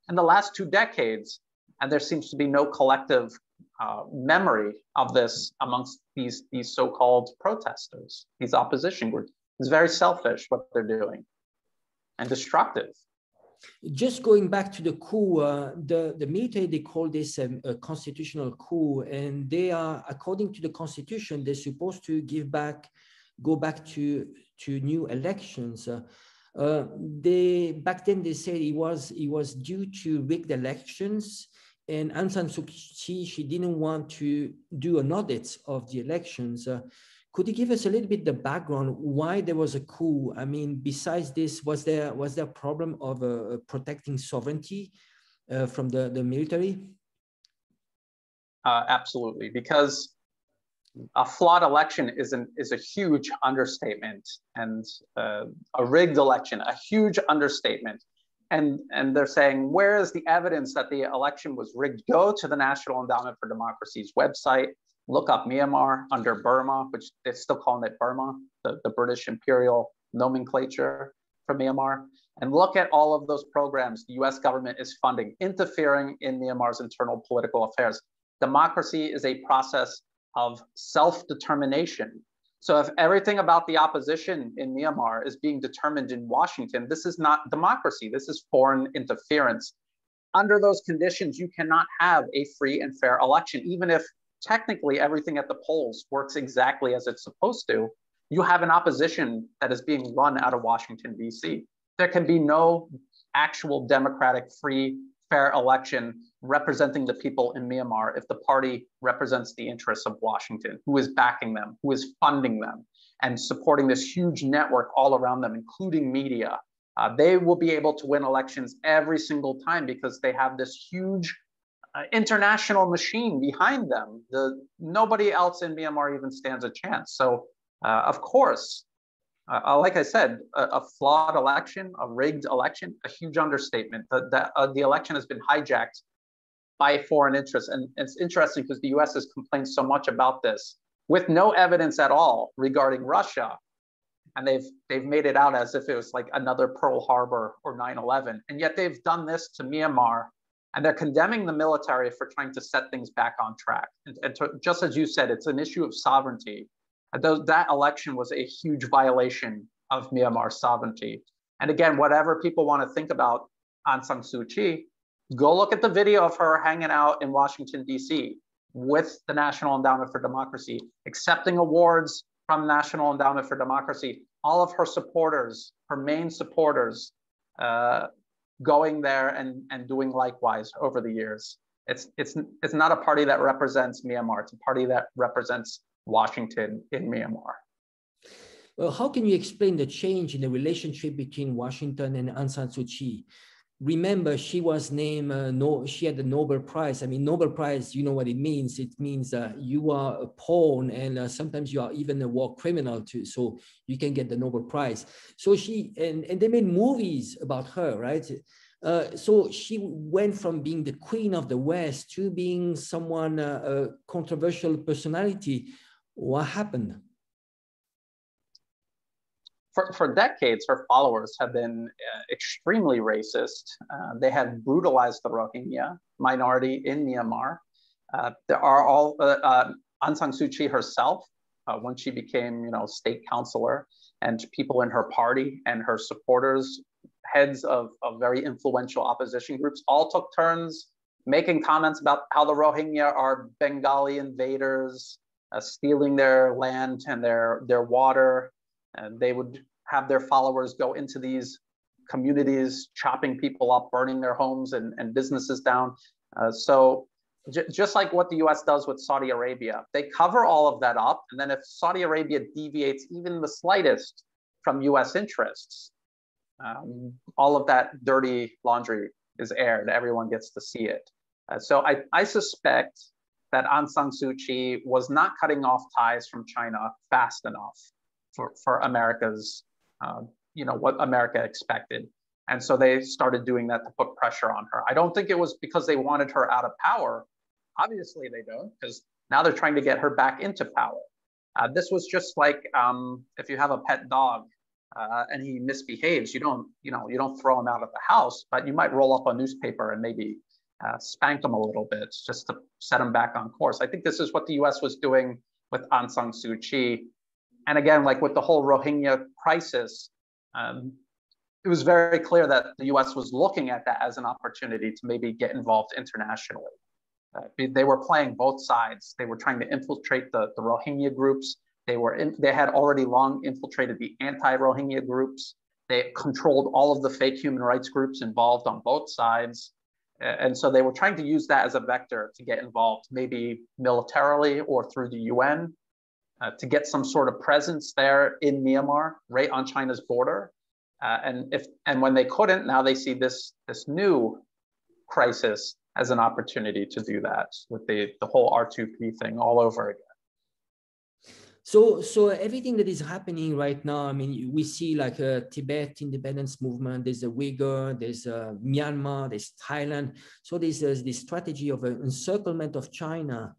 in the last 2 decades, and there seems to be no collective memory of this amongst these so-called protesters, these opposition groups. It's very selfish what they're doing and destructive. Just going back to the coup, the military, they call this a constitutional coup, and they are, according to the constitution, they're supposed to go back to new elections. Back then they said it was due to rigged elections, and Aung San Suu Kyi, she didn't want to do an audit of the elections. Could you give us a little bit the background why there was a coup? I mean, besides this, was there a problem of protecting sovereignty from the military? Absolutely, because a flawed election is a huge understatement, and a rigged election, a huge understatement. And they're saying, where is the evidence that the election was rigged? Go to the National Endowment for Democracy's website. look up Myanmar under Burma, which they're still calling it Burma, the British imperial nomenclature for Myanmar, and look at all of those programs the US government is funding, interfering in Myanmar's internal political affairs. Democracy is a process of self-determination. So if everything about the opposition in Myanmar is being determined in Washington, this is not democracy, this is foreign interference. Under those conditions, you cannot have a free and fair election, even if technically everything at the polls works exactly as it's supposed to. You have an opposition that is being run out of Washington, D.C. There can be no actual democratic, free, fair election representing the people in Myanmar if the party represents the interests of Washington, who is backing them, who is funding them, and supporting this huge network all around them, including media. They will be able to win elections every single time because they have this huge international machine behind them. Nobody else in Myanmar even stands a chance. So, of course, like I said, a flawed election, a rigged election, a huge understatement. The election has been hijacked by foreign interests. And it's interesting because the US has complained so much about this with no evidence at all regarding Russia. And they've made it out as if it was like another Pearl Harbor or 9/11. And yet they've done this to Myanmar. And they're condemning the military for trying to set things back on track. And just as you said, it's an issue of sovereignty. That election was a huge violation of Myanmar's sovereignty. And again, whatever people want to think about Aung San Suu Kyi, go look at the video of her hanging out in Washington, D.C. with the National Endowment for Democracy, accepting awards from National Endowment for Democracy. All of her supporters, her main supporters, going there and doing likewise over the years. It's not a party that represents Myanmar. It's a party that represents Washington in Myanmar. Well, how can you explain the change in the relationship between Washington and Aung San Suu Kyi? Remember, she was named, she had the Nobel Prize. I mean, Nobel Prize, you know what it means. It means you are a pawn and sometimes you are even a war criminal too. So you can get the Nobel Prize. So and they made movies about her, right? So she went from being the queen of the West to being someone, a controversial personality. What happened? For decades, her followers have been extremely racist. They have brutalized the Rohingya minority in Myanmar. There are Aung San Suu Kyi herself, when she became, state councilor, and people in her party and her supporters, heads of very influential opposition groups, all took turns making comments about how the Rohingya are Bengali invaders, stealing their land and their water. And they would have their followers go into these communities, chopping people up, burning their homes and businesses down. So just like what the US does with Saudi Arabia, they cover all of that up. And then if Saudi Arabia deviates even the slightest from US interests, all of that dirty laundry is aired. Everyone gets to see it. So I suspect that Aung San Suu Kyi was not cutting off ties from China fast enough for America's, what America expected. And so they started doing that to put pressure on her. I don't think it was because they wanted her out of power. Obviously they don't, because now they're trying to get her back into power. This was just like if you have a pet dog and he misbehaves, you don't throw him out of the house, but you might roll up a newspaper and maybe spank him a little bit just to set him back on course. I think this is what the US was doing with Aung San Suu Kyi. And again, like with the whole Rohingya crisis, it was very clear that the US was looking at that as an opportunity to maybe get involved internationally. They were playing both sides. They were trying to infiltrate the Rohingya groups. They had already long infiltrated the anti-Rohingya groups. They controlled all of the fake human rights groups involved on both sides. And so they were trying to use that as a vector to get involved, maybe militarily or through the UN, to get some sort of presence there in Myanmar, right on China's border. And when they couldn't, now they see this new crisis as an opportunity to do that with the whole R2P thing all over again. So everything that is happening right now, I mean, we see like a Tibet independence movement, there's a Uyghur, there's Myanmar, there's Thailand. So there's this strategy of an encirclement of China.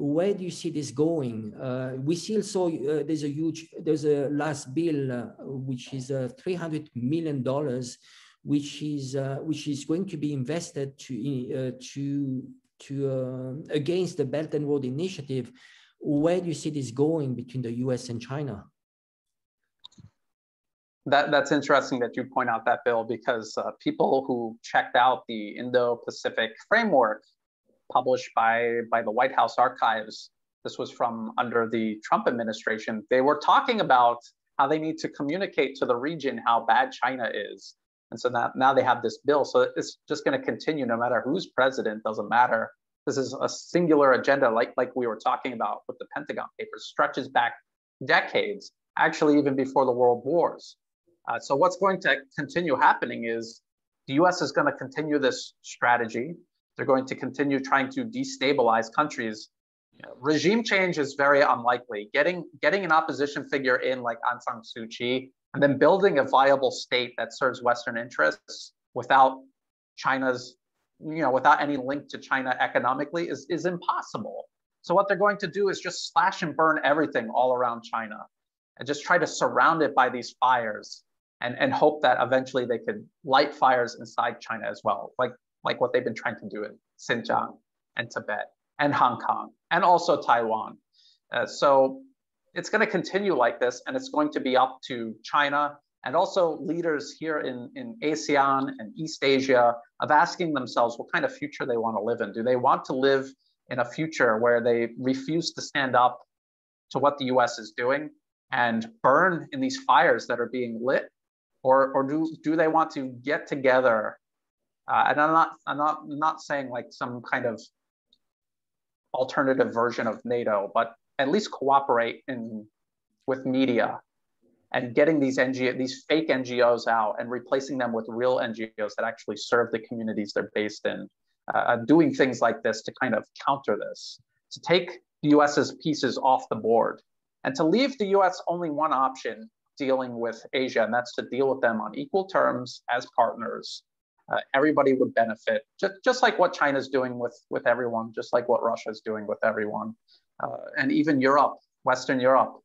where do you see this going? We still saw there's a last bill, which is $300 million, which is going to be invested against the Belt and Road Initiative. Where do you see this going between the US and China? That's interesting that you point out that bill, because people who checked out the Indo-Pacific framework published by the White House archives, this was from under the Trump administration, they were talking about how they need to communicate to the region how bad China is. And so now they have this bill. So it's just going to continue no matter who's president, doesn't matter. This is a singular agenda, like we were talking about with the Pentagon Papers, stretches back decades, actually even before the world wars. So what's going to continue happening is the US is going to continue this strategy. They're going to continue trying to destabilize countries. Regime change is very unlikely. Getting an opposition figure in like Aung San Suu Kyi, and then building a viable state that serves Western interests without China's, without any link to China economically is impossible. So what they're going to do is just slash and burn everything all around China and just try to surround it by these fires and hope that eventually they could light fires inside China as well, like what they've been trying to do in Xinjiang and Tibet and Hong Kong and also Taiwan. So it's going to continue like this, and it's going to be up to China and also leaders here in ASEAN and East Asia of asking themselves what kind of future they want to live in. Do they want to live in a future where they refuse to stand up to what the US is doing and burn in these fires that are being lit? Or do they want to get together? And I'm not saying like some kind of alternative version of NATO, but at least cooperate with media and getting these fake NGOs out and replacing them with real NGOs that actually serve the communities they're based in, doing things like this to kind of counter this, to take the US's pieces off the board and to leave the US only one option dealing with Asia, and that's to deal with them on equal terms as partners. Everybody would benefit, just like what China's doing with everyone, just like what Russia's doing with everyone, and even Europe, Western Europe.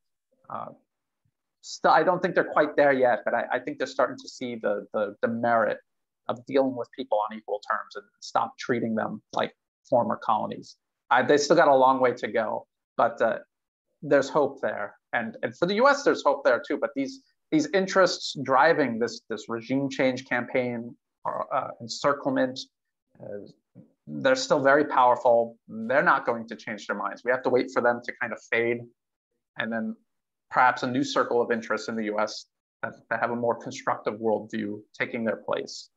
Still, I don't think they're quite there yet, but I think they're starting to see the merit of dealing with people on equal terms and stop treating them like former colonies. They still got a long way to go, but there's hope there. And for the US, there's hope there too, but these interests driving this regime change campaign or encirclement, they're still very powerful. They're not going to change their minds. We have to wait for them to kind of fade, and then perhaps a new circle of interest in the US that have a more constructive worldview taking their place.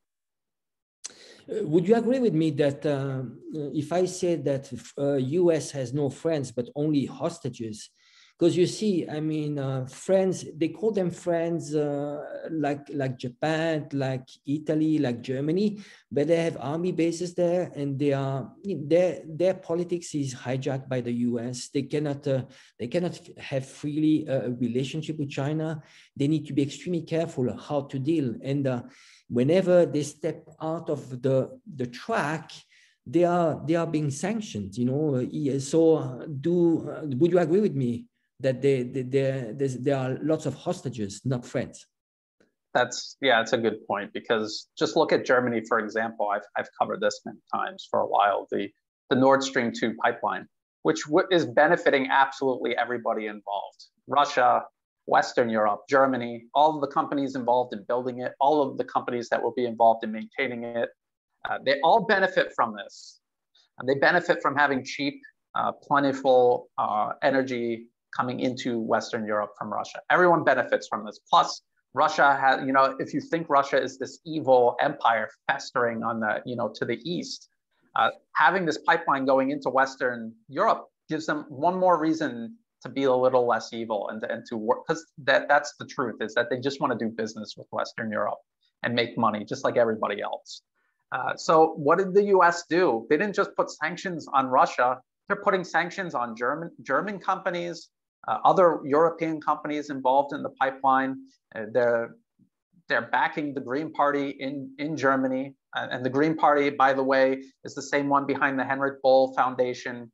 Would you agree with me that if I say that US has no friends, but only hostages? Because you see, I mean, friends, they call them friends like Japan, like Italy, like Germany, but they have army bases there, and their politics is hijacked by the US. They cannot have freely a relationship with China. They need to be extremely careful how to deal. And whenever they step out of the track, they are being sanctioned. So would you agree with me that there are lots of hostages, not friends? It's a good point, because just look at Germany, for example. I've covered this many times for a while, the Nord Stream 2 pipeline, which is benefiting absolutely everybody involved. Russia, Western Europe, Germany, all of the companies involved in building it, all of the companies that will be involved in maintaining it, they all benefit from this. And they benefit from having cheap, plentiful energy coming into Western Europe from Russia. Everyone benefits from this. Plus, Russia has, if you think Russia is this evil empire festering on the, to the east, having this pipeline going into Western Europe gives them one more reason to be a little less evil and to work, because that's the truth, is that they just want to do business with Western Europe and make money just like everybody else. So what did the US do? They didn't just put sanctions on Russia. They're putting sanctions on German companies, other European companies involved in the pipeline. They're backing the Green Party in Germany. And the Green Party, by the way, is the same one behind the Heinrich Böll Foundation,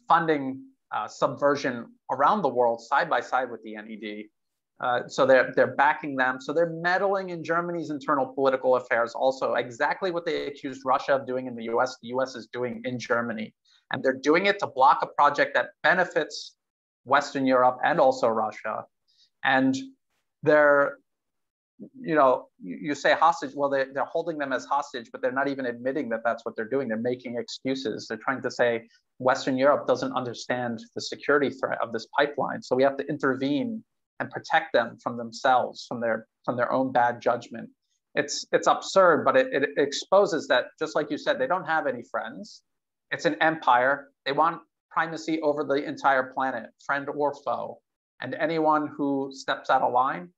funding subversion around the world side by side with the NED. So they're backing them. So they're meddling in Germany's internal political affairs also, exactly what they accused Russia of doing in the US is doing in Germany. And they're doing it to block a project that benefits Western Europe and also Russia. And they're, you say hostage, well, they're holding them as hostage, but they're not even admitting that that's what they're doing. They're making excuses. They're trying to say Western Europe doesn't understand the security threat of this pipeline. So we have to intervene and protect them from themselves, from their own bad judgment. It's absurd, but it exposes that, just like you said, they don't have any friends. It's an empire. They want primacy over the entire planet, friend or foe. And anyone who steps out of line,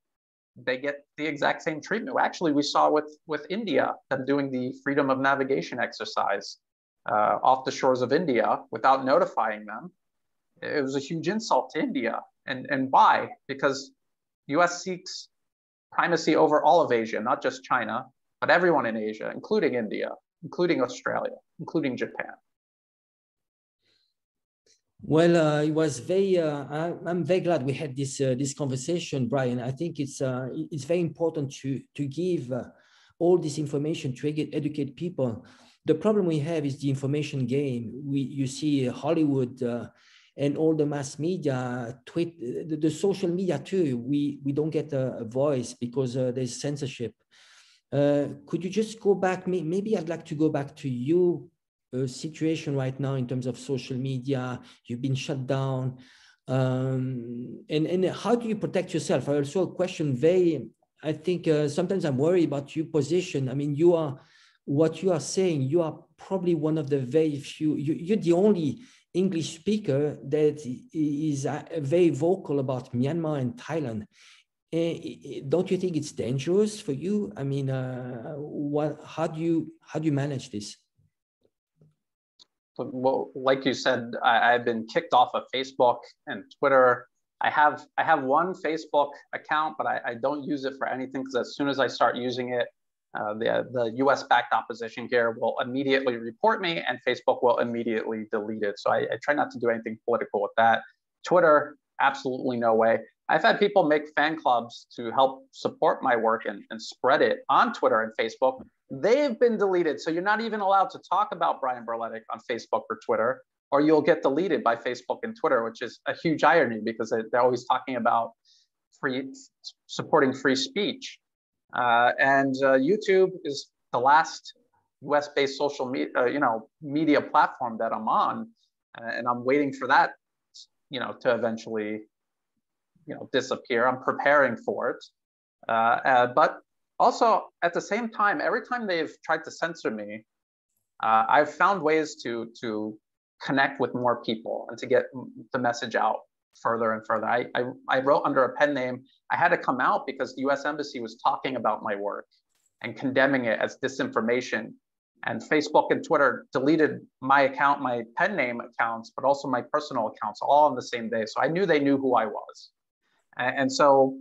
they get the exact same treatment. Actually, we saw with India, them doing the freedom of navigation exercise off the shores of India without notifying them. It was a huge insult to India. And why? Because US seeks primacy over all of Asia, not just China, but everyone in Asia, including India, including Australia, including Japan. Well, it was very. I'm very glad we had this conversation, Brian. I think it's very important to give all this information to educate people. The problem we have is the information game. You see Hollywood and all the mass media, the social media too. We don't get a voice because there's censorship. Could you just go back? Maybe I'd like to go back to you. Situation right now in terms of social media, you've been shut down, and how do you protect yourself? I also question I think sometimes I'm worried about your position. I mean, what you are saying, you are probably one of the very few, you're the only English speaker that is very vocal about Myanmar and Thailand. Don't you think it's dangerous for you? I mean, how do you manage this? Well, like you said, I've been kicked off of Facebook and Twitter. I have one Facebook account, but I don't use it for anything because as soon as I start using it, the US-backed opposition here will immediately report me and Facebook will immediately delete it. So I try not to do anything political with that. Twitter, absolutely no way. I've had people make fan clubs to help support my work and spread it on Twitter and Facebook. They've been deleted. So you're not even allowed to talk about Brian Berletic on Facebook or Twitter, or you'll get deleted by Facebook and Twitter, which is a huge irony because they're always talking about supporting free speech. And YouTube is the last US-based social media platform that I'm on. And I'm waiting for that, to eventually, disappear. I'm preparing for it. But also, at the same time, every time they've tried to censor me, I've found ways to connect with more people and to get the message out further and further. I wrote under a pen name. I had to come out because the US Embassy was talking about my work and condemning it as disinformation. And Facebook and Twitter deleted my account, my pen name accounts, but also my personal accounts all on the same day. So I knew they knew who I was. And so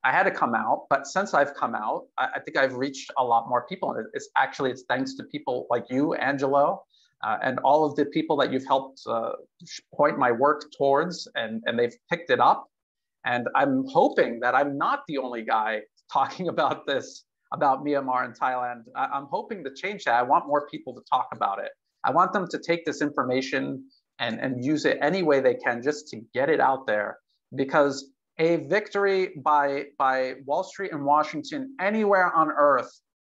I had to come out, but since I've come out, I think I've reached a lot more people. And it's thanks to people like you, Angelo, and all of the people that you've helped point my work towards, and they've picked it up. And I'm hoping that I'm not the only guy talking about this, about Myanmar and Thailand. I'm hoping to change that. I want more people to talk about it. I want them to take this information and use it any way they can just to get it out there, because a victory by Wall Street and Washington anywhere on earth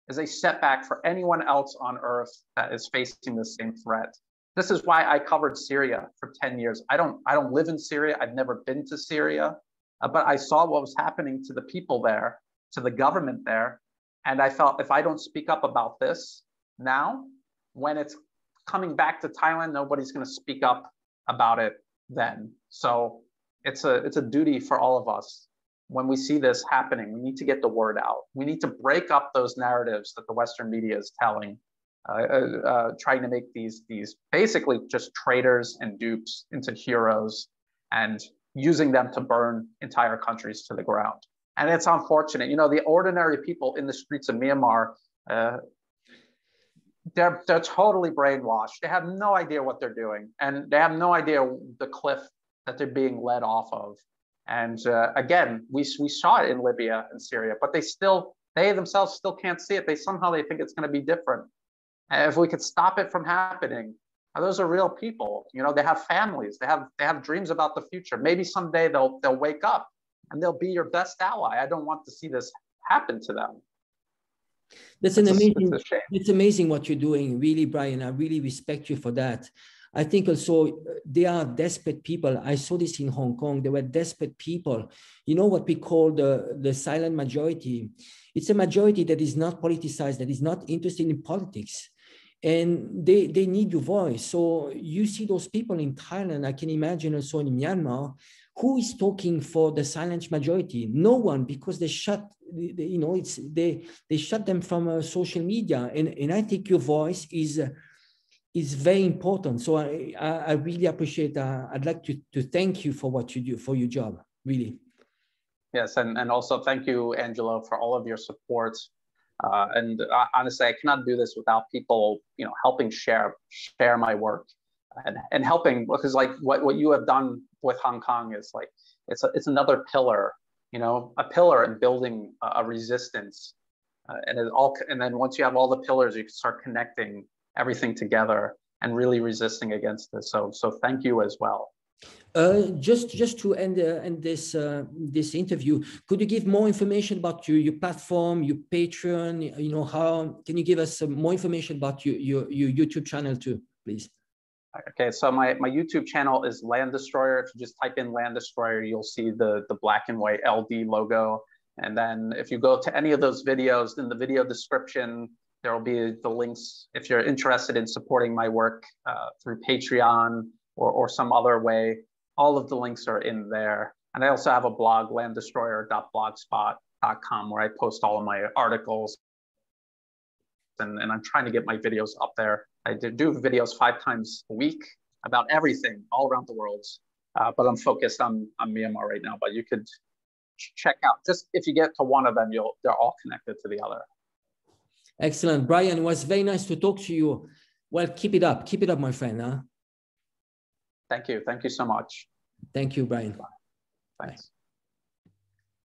is a setback for anyone else on earth that is facing the same threat. This is why I covered Syria for 10 years. I don't live in Syria. I've never been to Syria, but I saw what was happening to the people there, to the government there. And I felt if I don't speak up about this now, when it's coming back to Thailand, nobody's going to speak up about it then. So it's a duty for all of us. When we see this happening, we need to get the word out. We need to break up those narratives that the Western media is telling, trying to make these basically just traitors and dupes into heroes and using them to burn entire countries to the ground. And it's unfortunate, the ordinary people in the streets of Myanmar, they're totally brainwashed. They have no idea what they're doing, and they have no idea the cliff that they're being led off of. And again, we saw it in Libya and Syria, but they themselves still can't see it. They think it's going to be different. And if we could stop it from happening, those are real people. You know, they have families. They have dreams about the future. Maybe someday they'll wake up and they'll be your best ally. I don't want to see this happen to them. It's amazing what you're doing, really, Brian. I really respect you for that. I think also they are desperate people. I saw this in Hong Kong. They were desperate people. You know what we call the silent majority? It's a majority that is not politicized, that is not interested in politics. And they need your voice. So you see those people in Thailand, I can imagine also in Myanmar, who is talking for the silent majority? No one, because they shut, you know, they shut them from social media. And I think your voice is very important. So I really appreciate, I'd like to thank you for what you do, for your job, really. Yes, and also thank you, Angelo, for all of your support. And honestly, I cannot do this without people, you know, helping share my work and helping, because like what you have done with Hong Kong is like, it's another pillar, you know, a pillar in building a resistance. And then once you have all the pillars, you can start connecting everything together and really resisting against this. So thank you as well. Just to end this interview, could you give more information about your platform, your Patreon? You know, how can you give us some more information about your YouTube channel too, please? Okay, so my YouTube channel is Land Destroyer. If you just type in Land Destroyer, you'll see the black and white LD logo. And then if you go to any of those videos, in the video description, there will be the links if you're interested in supporting my work through Patreon or some other way. All of the links are in there. And I also have a blog, landdestroyer.blogspot.com, where I post all of my articles. And I'm trying to get my videos up there. I do videos 5 times a week about everything all around the world. But I'm focused on Myanmar right now. But you could check out, just if you get to one of them, they're all connected to the other. Excellent. Brian, it was very nice to talk to you. Well, keep it up, my friend. Huh? Thank you so much. Thank you, Brian. Thanks.